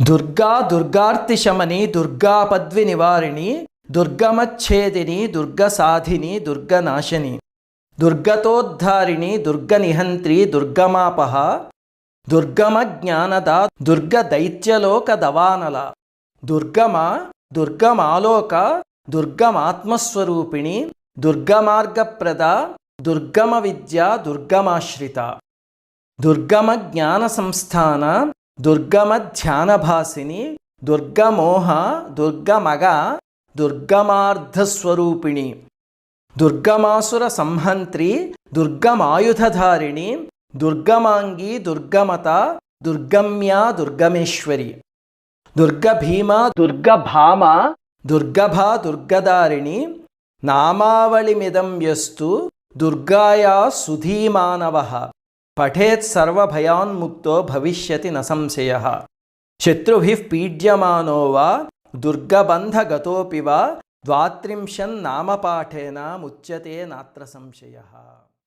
దుర్గా దుర్గార్తిశమని దుర్గాపద్వి నివారిణి దుర్గమచ్ఛేదిని దుర్గసాధిని దుర్గనాశిని దుర్గతోద్ధారిణి దుర్గనిహంత్రి దుర్గమాపహ దుర్గమ జ్ఞానద దుర్గదైత్యలోక దవానల దుర్గమ దుర్గమాలోక దుర్గమాత్మస్వరూపిణి దుర్గమార్గప్రద దుర్గమ విద్య దుర్గమాశ్రిత దుర్గమ జ్ఞాన సంస్థాన దుర్గమ ధ్యానభాసిని దుర్గమోహ దుర్గమగ దుర్గమార్ధస్వరూపిణి దుర్గమాసుర సంహంత్రి దుర్గమాయుధధారిణి దుర్గమాంగి దుర్గమత దుర్గమ్యా దుర్గమేశ్వరి దుర్గభీమ దుర్గభామ దుర్గభా దుర్గదారిణి నామావళిమిదం యస్తు దుర్గాయా సుధీమానవః పఠేత్ సర్వభయాన్ముక్తో భవిష్యతి న సంశయః శత్రుభిః పీడ్యమానో వా దుర్గబంధగతోపి వా ద్వాత్రింశన్నామపాఠేన ముచ్యతే నాత్ర సంశయః.